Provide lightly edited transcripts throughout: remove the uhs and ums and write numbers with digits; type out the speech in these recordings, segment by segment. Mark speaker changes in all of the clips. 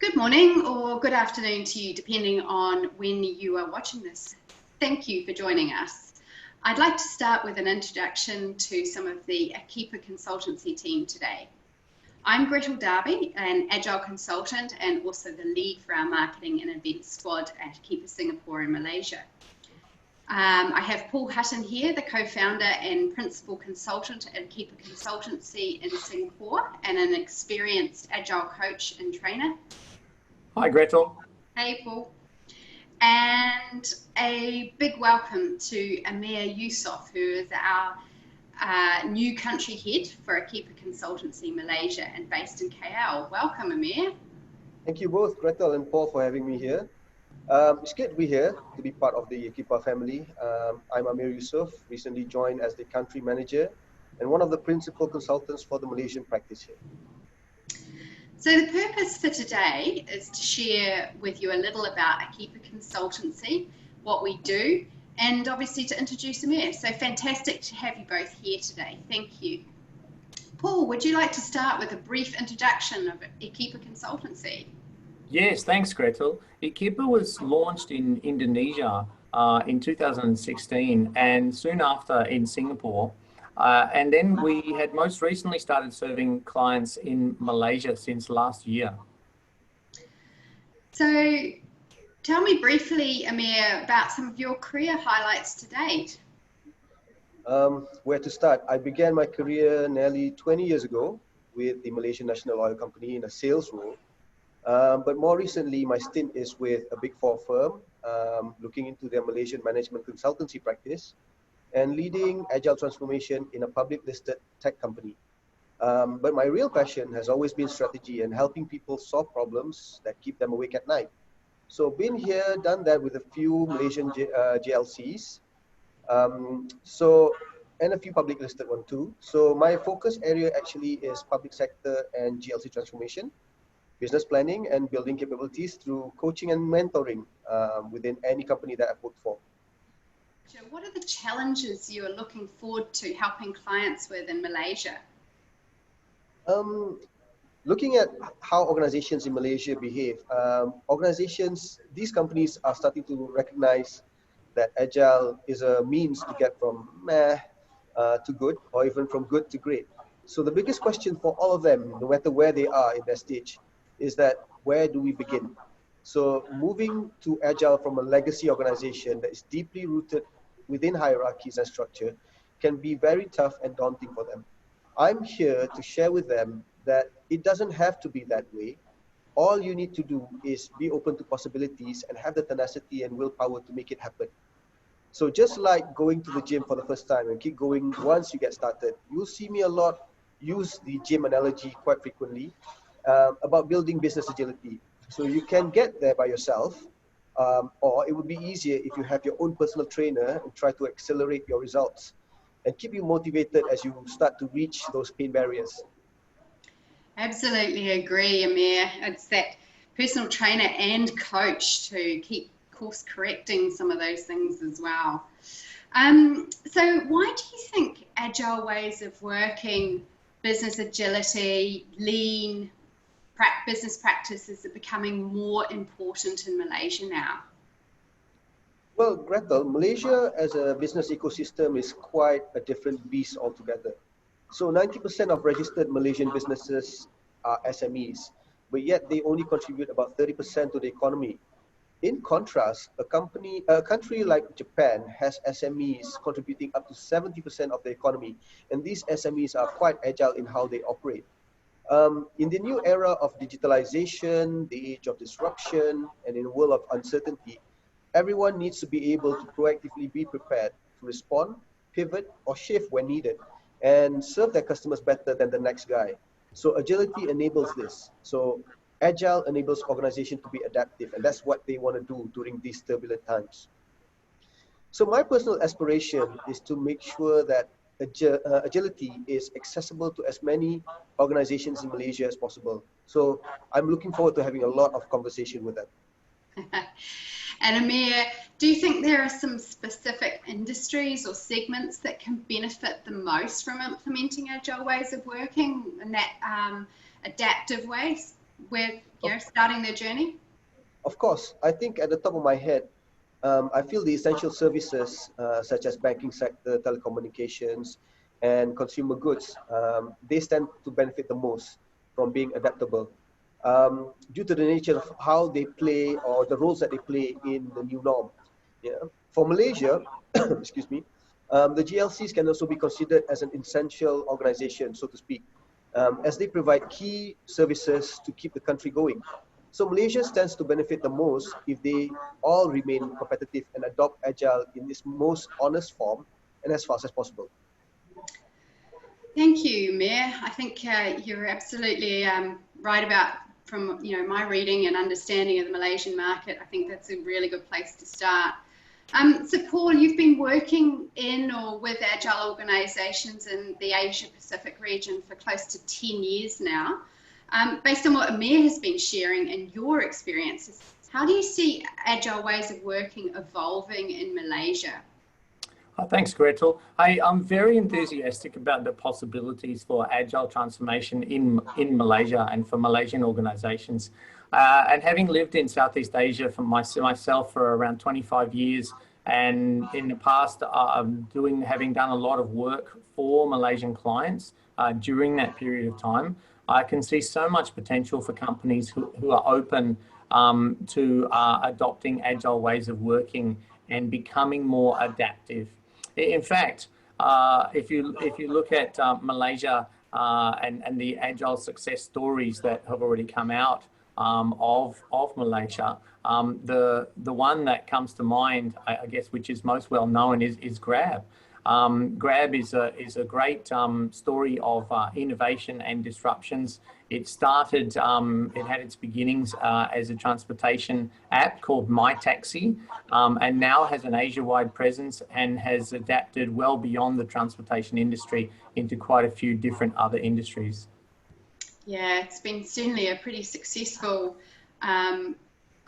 Speaker 1: Good morning or good afternoon to you, depending on when you are watching this. Thank you for joining us. I'd like to start with an introduction to some of the Ekeepa Consultancy team today. I'm Gretel Darby, an Agile consultant and also the lead for our marketing and events squad at Ekeepa Singapore and Malaysia. I have Paul Hutton here, the co-founder and principal consultant at Ekeepa Consultancy in Singapore and an experienced Agile coach and trainer.
Speaker 2: Hi, Gretel.
Speaker 1: Hey, Paul. And a big welcome to Amir Yusoff, who is our new country head for Ekeepa Consultancy Malaysia and based in KL. Welcome, Amir.
Speaker 3: Thank you both, Gretel and Paul, for having me here. It's great to be here, to be part of the Ekeepa family. I'm Amir Yusoff, recently joined as the country manager and one of the principal consultants for the Malaysian practice here.
Speaker 1: So the purpose for today is to share with you a little about Ekeepa Consultancy, what we do, and obviously to introduce Amir. So fantastic to have you both here today. Thank you. Paul, would you like to start with a brief introduction of Ekeepa Consultancy?
Speaker 2: Yes, thanks, Gretel. Ekeepa was launched in Indonesia in 2016 and soon after in Singapore. And then we had most recently started serving clients in Malaysia since last year.
Speaker 1: So tell me briefly, Amir, about some of your career highlights to date.
Speaker 3: Where to start? I began my career nearly 20 years ago with the Malaysian National Oil Company in a sales role. But more recently, my stint is with a Big Four firm, looking into their Malaysian management consultancy practice and leading agile transformation in a public listed tech company. But my real passion has always been strategy and helping people solve problems that keep them awake at night. So been here, done that with a few Malaysian GLCs, and a few public listed one too. So my focus area actually is public sector and GLC transformation, business planning and building capabilities through coaching and mentoring within any company that I've worked for.
Speaker 1: What are the challenges you are looking forward to helping clients with in Malaysia?
Speaker 3: Looking at how organizations in Malaysia behave, these companies are starting to recognize that Agile is a means to get from meh to good, or even from good to great. So the biggest question for all of them, no matter where they are in their stage, is that where do we begin? So moving to Agile from a legacy organization that is deeply rooted within hierarchies and structure can be very tough and daunting for them. I'm here to share with them that it doesn't have to be that way. All you need to do is be open to possibilities and have the tenacity and willpower to make it happen. So just like going to the gym for the first time and keep going once you get started, you'll see me a lot use the gym analogy quite frequently about building business agility. So you can get there by yourself, or it would be easier if you have your own personal trainer and try to accelerate your results and keep you motivated as you start to reach those pain barriers.
Speaker 1: Absolutely agree, Amir. It's that personal trainer and coach to keep course correcting some of those things as well. So why do you think agile ways of working, business agility, lean, business practices are becoming more important in Malaysia now?
Speaker 3: Well, Gretel, Malaysia as a business ecosystem is quite a different beast altogether. So 90% of registered Malaysian businesses are SMEs, but yet they only contribute about 30% to the economy. In contrast, a country like Japan has SMEs contributing up to 70% of the economy, and these SMEs are quite agile in how they operate. In the new era of digitalization, the age of disruption, and in a world of uncertainty, everyone needs to be able to proactively be prepared to respond, pivot, or shift when needed, and serve their customers better than the next guy. So agility enables this. So Agile enables organizations to be adaptive, and that's what they want to do during these turbulent times. So my personal aspiration is to make sure that agility is accessible to as many organizations in Malaysia as possible. So I'm looking forward to having a lot of conversation with them.
Speaker 1: And Amir, do you think there are some specific industries or segments that can benefit the most from implementing agile ways of working in that adaptive ways? with starting their journey?
Speaker 3: Of course, I think at the top of my head, I feel the essential services such as banking sector, telecommunications, and consumer goods, they stand to benefit the most from being adaptable due to the nature of how they play or the roles that they play in the new norm. Yeah. For Malaysia, excuse me, the GLCs can also be considered as an essential organization, so to speak, as they provide key services to keep the country going. So Malaysia stands to benefit the most if they all remain competitive and adopt Agile in its most honest form and as fast as possible.
Speaker 1: Thank you, Amir. I think you're absolutely right about, from my reading and understanding of the Malaysian market. I think that's a really good place to start. So Paul, you've been working in or with Agile organisations in the Asia Pacific region for close to 10 years now. Based on what Amir has been sharing and your experiences, how do you see Agile ways of working evolving in Malaysia?
Speaker 2: Thanks, Gretel. I'm very enthusiastic about the possibilities for Agile transformation in Malaysia and for Malaysian organisations. And having lived in Southeast Asia for myself for around 25 years, and in the past having done a lot of work for Malaysian clients during that period of time, I can see so much potential for companies who are open to adopting Agile ways of working and becoming more adaptive. In fact, if you look at Malaysia and the Agile success stories that have already come out of Malaysia, the one that comes to mind, I guess, which is most well known, is Grab. Grab is a great story of innovation and disruptions. It started, it had its beginnings as a transportation app called My Taxi, and now has an Asia-wide presence and has adapted well beyond the transportation industry into quite a few different other industries.
Speaker 1: Yeah, it's been certainly a pretty successful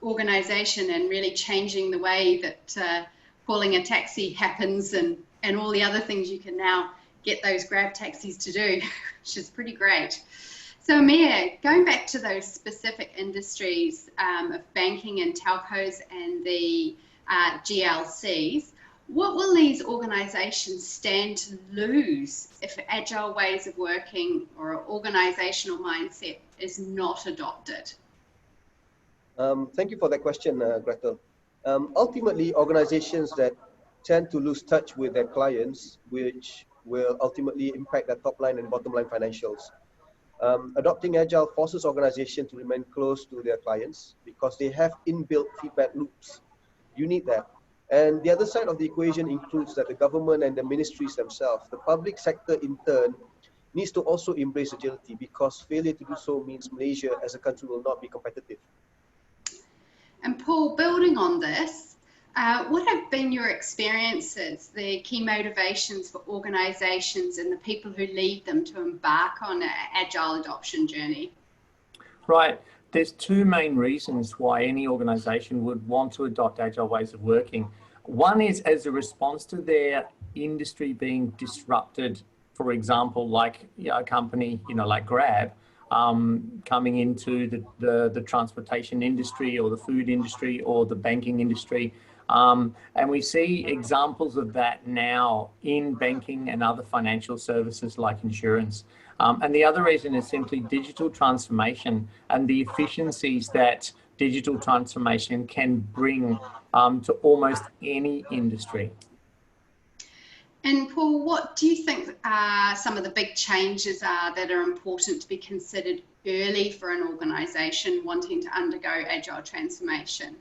Speaker 1: organisation and really changing the way that calling a taxi happens and all the other things you can now get those Grab taxis to do, which is pretty great. So Amir, going back to those specific industries of banking and telcos and the GLCs, what will these organisations stand to lose if Agile ways of working or organisational mindset is not adopted?
Speaker 3: Thank you for that question, Gretel. Ultimately, organizations that tend to lose touch with their clients, which will ultimately impact their top line and bottom line financials. Adopting Agile forces organizations to remain close to their clients because they have inbuilt feedback loops. You need that. And the other side of the equation includes that the government and the ministries themselves, the public sector in turn, needs to also embrace agility, because failure to do so means Malaysia as a country will not be competitive.
Speaker 1: And Paul, building on this, what have been your experiences, the key motivations for organisations and the people who lead them to embark on an Agile adoption journey?
Speaker 2: Right. There's two main reasons why any organisation would want to adopt Agile ways of working. One is as a response to their industry being disrupted, for example, like a company, like Grab, coming into the transportation industry or the food industry or the banking industry. And we see examples of that now in banking and other financial services like insurance. And the other reason is simply digital transformation and the efficiencies that digital transformation can bring to almost any industry.
Speaker 1: And Paul, what do you think some of the big changes are that are important to be considered early for an organisation wanting to undergo Agile transformation?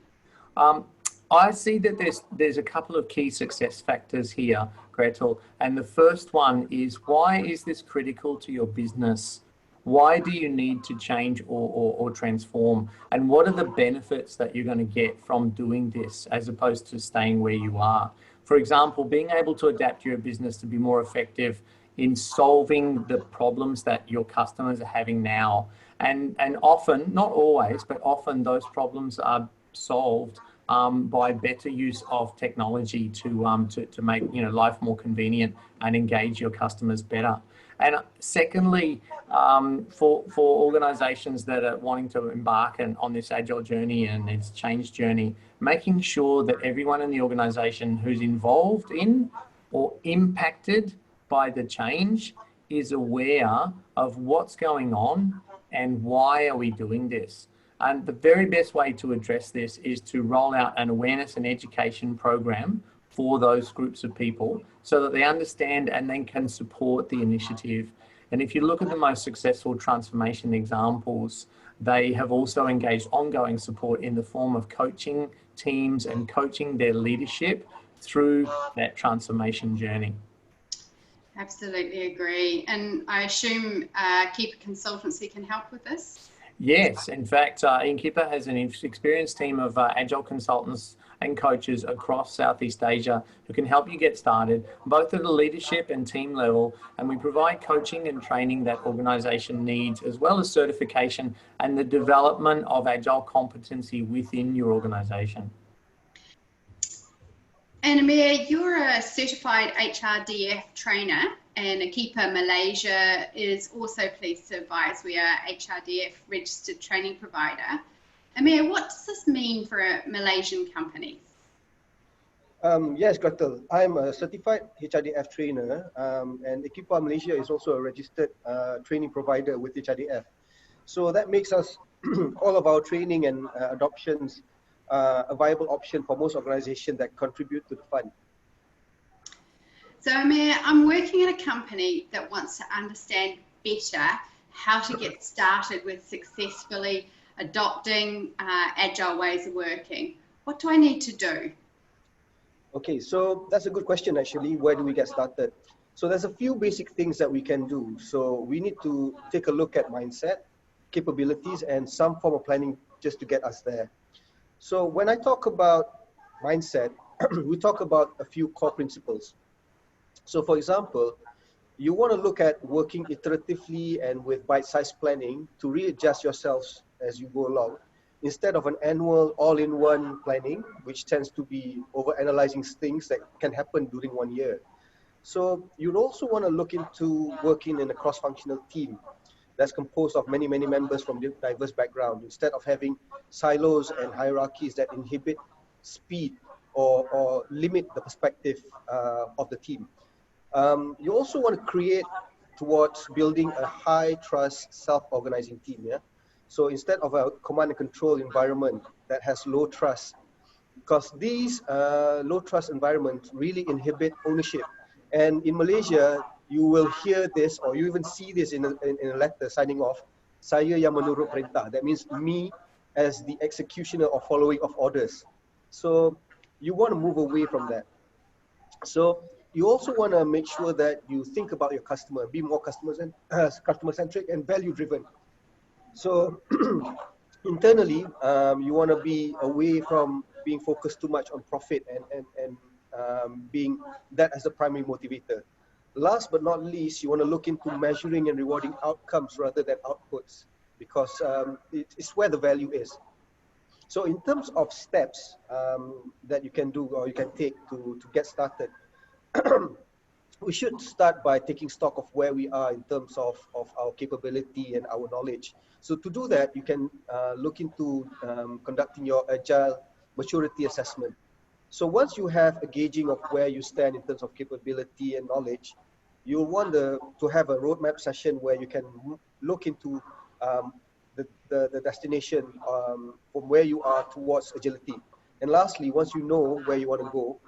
Speaker 2: I see that there's a couple of key success factors here, Gretel. And the first one is, why is this critical to your business? Why do you need to change or transform? And what are the benefits that you're going to get from doing this as opposed to staying where you are? For example, being able to adapt your business to be more effective in solving the problems that your customers are having now. And often, not always, but often those problems are solved by better use of technology to make life more convenient and engage your customers better. And secondly, for organizations that are wanting to embark on this Agile journey and its change journey, making sure that everyone in the organization who's involved in or impacted by the change is aware of what's going on and why are we doing this. And the very best way to address this is to roll out an awareness and education program for those groups of people so that they understand and then can support the initiative. And if you look at the most successful transformation examples, they have also engaged ongoing support in the form of coaching teams and coaching their leadership through that transformation journey.
Speaker 1: Absolutely agree. And I assume Ekeepa Consultancy can help with this?
Speaker 2: Yes, in fact, Ekeepa has an experienced team of Agile consultants and coaches across Southeast Asia who can help you get started, both at a leadership and team level. And we provide coaching and training that organization needs, as well as certification and the development of Agile competency within your organization.
Speaker 1: And Amir, you're a certified HRDF trainer, and Ekeepa Malaysia is also pleased to advise we are HRDF registered training provider. Amir, what does this mean for Malaysian companies?
Speaker 3: Yes, Gretel. I'm a certified HRDF trainer, and Ekeepa Malaysia is also a registered training provider with HRDF. So that makes us all of our training and adoptions a viable option for most organizations that contribute to the fund.
Speaker 1: So Amir, I'm working at a company that wants to understand better how to get started with successfully adopting agile ways of working. What do I need to do?
Speaker 3: Okay, so that's a good question actually. Where do we get started? So there's a few basic things that we can do. So we need to take a look at mindset, capabilities, and some form of planning just to get us there. So when I talk about mindset, we talk about a few core principles. So for example, you want to look at working iteratively and with bite-sized planning to readjust yourselves as you go along, instead of an annual all-in-one planning, which tends to be over-analyzing things that can happen during 1 year. So you'd also want to look into working in a cross-functional team that's composed of many members from diverse backgrounds, instead of having silos and hierarchies that inhibit speed or limit the perspective of the team. You also want to create towards building a high trust self-organizing team. Yeah. So instead of a command and control environment that has low trust, because these low trust environments really inhibit ownership. And in Malaysia, you will hear this, or you even see this in a letter signing off, saya yang menurut perintah. That means me as the executioner or following of orders. So you want to move away from that. So you also want to make sure that you think about your customer, be more customer-centric and value-driven. So internally, you want to be away from being focused too much on profit and being that as a primary motivator. Last but not least, you want to look into measuring and rewarding outcomes rather than outputs, because it's where the value is. So in terms of steps that you can do or you can take to get started, we should start by taking stock of where we are in terms of our capability and our knowledge. So to do that, you can look into conducting your Agile maturity assessment. So once you have a gauging of where you stand in terms of capability and knowledge, you'll want to have a roadmap session where you can look into the destination from where you are towards agility. And lastly, once you know where you want to go,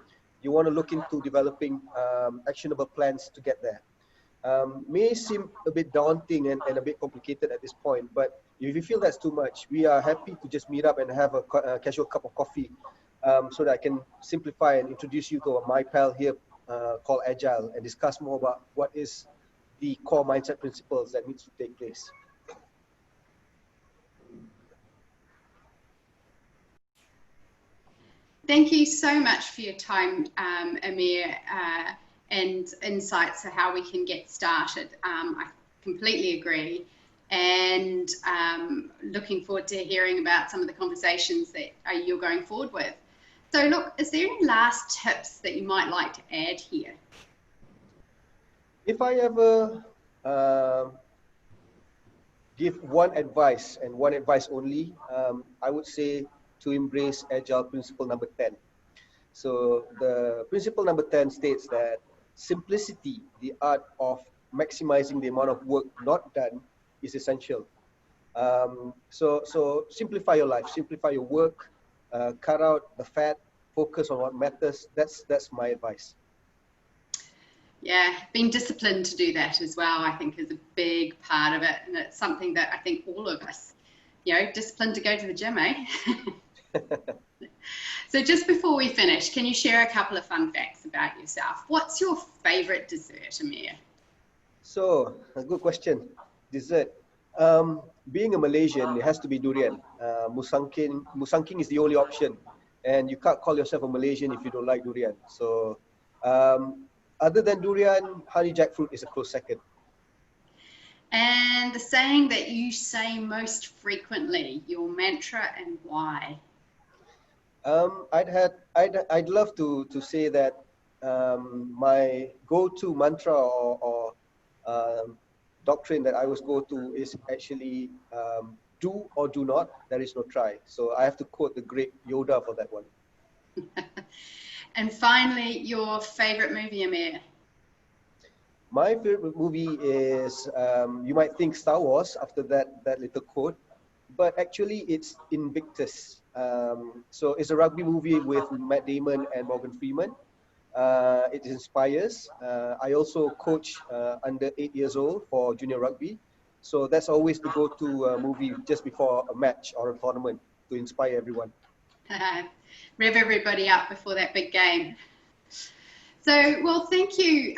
Speaker 3: you want to look into developing actionable plans to get there. May seem a bit daunting and a bit complicated at this point, but if you feel that's too much, we are happy to just meet up and have a casual cup of coffee so that I can simplify and introduce you to my pal here called Agile and discuss more about what is the core mindset principles that needs to take place.
Speaker 1: Thank you so much for your time, Amir, and insights to how we can get started. I completely agree, and looking forward to hearing about some of the conversations that you're going forward with. So look, is there any last tips that you might like to add here?
Speaker 3: If I ever give one advice and one advice only, I would say to embrace Agile principle number 10. So the principle number 10 states that simplicity, the art of maximizing the amount of work not done, is essential. So simplify your life, simplify your work, cut out the fat, focus on what matters. That's my advice.
Speaker 1: Yeah, being disciplined to do that as well, I think, is a big part of it. And it's something that I think all of us, disciplined to go to the gym, eh? So just before we finish, can you share a couple of fun facts about yourself? What's your favorite dessert, Amir?
Speaker 3: So, a good question. Dessert. Being a Malaysian, it has to be durian. Musangking is the only option. And you can't call yourself a Malaysian if you don't like durian. So, other than durian, honey jackfruit is a close second.
Speaker 1: And the saying that you say most frequently, your mantra, and why?
Speaker 3: I'd love to say that my go-to mantra or doctrine that I always go to is actually do or do not. There is no try. So I have to quote the great Yoda for that one.
Speaker 1: And finally, your favorite movie, Amir?
Speaker 3: My favorite movie is, you might think Star Wars after that little quote, but actually it's Invictus. So it's a rugby movie with Matt Damon and Morgan Freeman. It inspires. I also coach under 8 years old for junior rugby. So that's always the go-to movie just before a match or a tournament to inspire everyone.
Speaker 1: Rev everybody up before that big game. So, well, thank you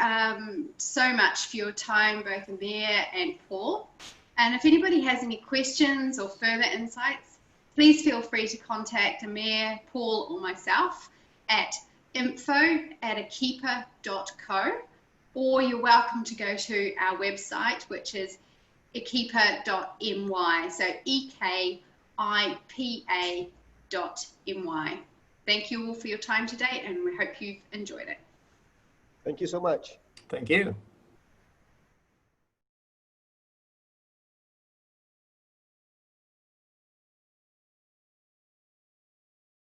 Speaker 1: so much for your time, both Amir and Paul. And if anybody has any questions or further insights, please feel free to contact Amir, Paul, or myself at info@ekeepa.co, or you're welcome to go to our website, which is ekeepa.my, so ekipa.my. Thank you all for your time today, and we hope you've enjoyed it.
Speaker 3: Thank you so much.
Speaker 2: Thank you.